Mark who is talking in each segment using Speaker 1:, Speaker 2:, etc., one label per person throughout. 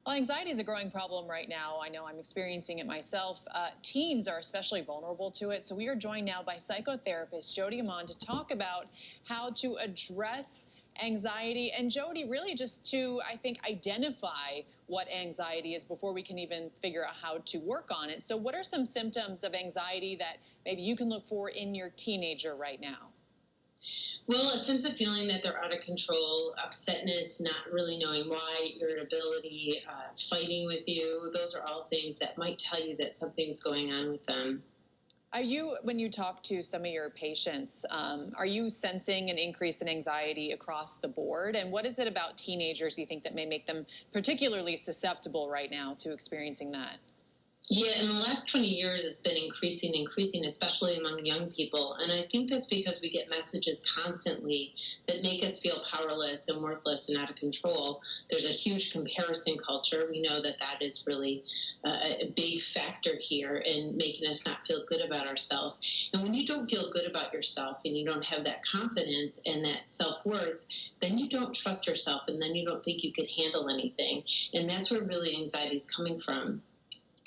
Speaker 1: Well, anxiety is a growing problem right now. I know I'm experiencing it myself. Teens are especially vulnerable to it. So we are joined now by psychotherapist Jodi 𝐘𝐨𝒻𝒔 to talk about how to address anxiety. And Jodi, really just to, I think, identify what anxiety is before we can even figure out how to work on it. So what are some symptoms of anxiety that maybe you can look for in your teenager right now?
Speaker 2: Well, a sense of feeling that they're out of control, upsetness, not really knowing why, irritability, fighting with you. Those are all things that might tell you that something's going on with them.
Speaker 1: Are you, when you talk to some of your patients, are you sensing an increase in anxiety across the board? And what is it about teenagers you think that may make them particularly susceptible right now to experiencing that?
Speaker 2: Yeah, in the last 20 years, it's been increasing, especially among young people. And I think that's because we get messages constantly that make us feel powerless and worthless and out of control. There's a huge comparison culture. We know that that is really a big factor here in making us not feel good about ourselves. And when you don't feel good about yourself and you don't have that confidence and that self-worth, then you don't trust yourself, and then you don't think you could handle anything. And that's where really anxiety is coming from.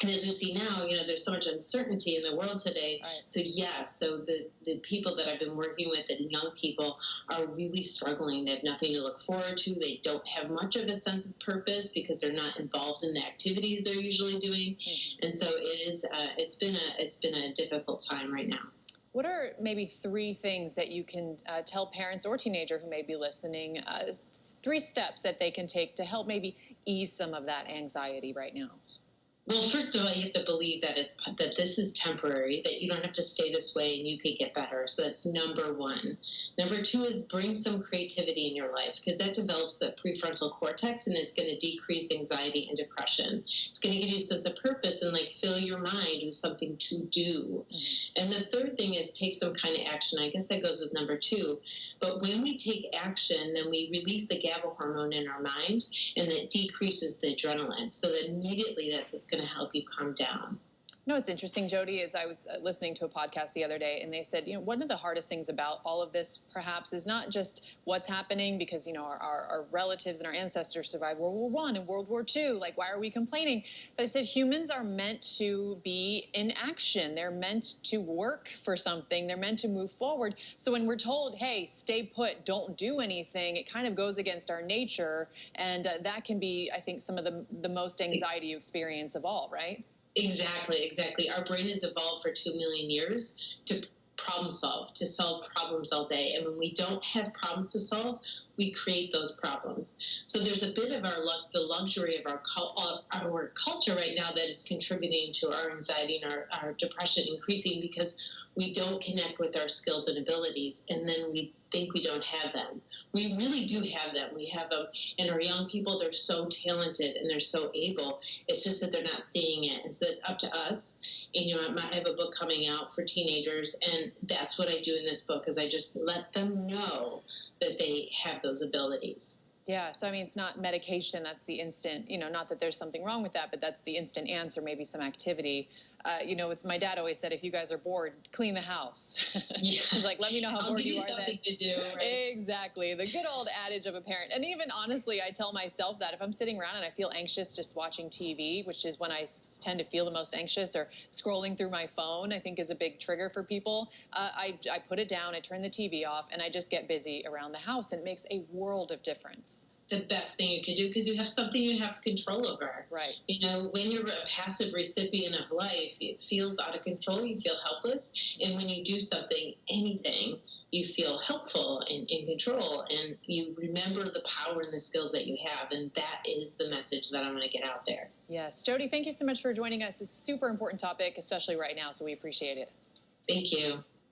Speaker 2: And as we see now, there's so much uncertainty in the world today.
Speaker 1: Right.
Speaker 2: So yes, so the people that I've been working with, and young people, are really struggling. They have nothing to look forward to. They don't have much of a sense of purpose because they're not involved in the activities they're usually doing. Mm-hmm. And so it's been a difficult time right now.
Speaker 1: What are maybe 3 things that you can tell parents or teenager who may be listening, 3 steps that they can take to help maybe ease some of that anxiety right now?
Speaker 2: Well, first of all, you have to believe that this is temporary, that you don't have to stay this way and you could get better. So that's number 1. Number 2 is bring some creativity in your life, because that develops the prefrontal cortex, and it's going to decrease anxiety and depression. It's going to give you a sense of purpose and fill your mind with something to do. Mm-hmm. And the third thing is take some kind of action. I guess that goes with number 2. But when we take action, then we release the GABA hormone in our mind, and that decreases the adrenaline. So that immediately that's what's going to help you calm down.
Speaker 1: No, what's interesting, Jodi, is I was listening to a podcast the other day, and they said, one of the hardest things about all of this, perhaps, is not just what's happening because, our relatives and our ancestors survived World War I and World War II. Like, why are we complaining? But I said humans are meant to be in action. They're meant to work for something. They're meant to move forward. So when we're told, hey, stay put, don't do anything, it kind of goes against our nature. And that can be, I think, some of the most anxiety you experience of all, right?
Speaker 2: Exactly. Our brain has evolved for 2 million years to problem solve, to solve problems all day. And when we don't have problems to solve, we create those problems. So there's a bit of the luxury of our culture right now that is contributing to our anxiety and our depression increasing, because we don't connect with our skills and abilities, and then we think we don't have them. We really do have them. We have them, and our young people, they're so talented and they're so able. It's just that they're not seeing it. And so it's up to us. And, I might have a book coming out for teenagers, and that's what I do in this book, is I just let them know that they have those abilities.
Speaker 1: Yeah, so it's not medication, that's the instant, not that there's something wrong with that, but that's the instant answer, maybe some activity. It's my dad always said, if you guys are bored, clean the house.
Speaker 2: Yeah.
Speaker 1: He's like, let me know how bored you are then.
Speaker 2: I'll give you something to do, right?
Speaker 1: Exactly. The good old adage of a parent. And even honestly, I tell myself that if I'm sitting around and I feel anxious just watching TV, which is when I tend to feel the most anxious, or scrolling through my phone, I think is a big trigger for people. I put it down, I turn the TV off, and I just get busy around the house, and it makes a world of difference.
Speaker 2: The best thing you can do, because you have something you have control over.
Speaker 1: Right.
Speaker 2: When you're a passive recipient of life, it feels out of control, you feel helpless. And when you do something, anything, you feel helpful and in control, and you remember the power and the skills that you have. And that is the message that I'm going to get out there.
Speaker 1: Yes. Jodi, thank you so much for joining us. It's a super important topic, especially right now, so we appreciate it.
Speaker 2: Thank you.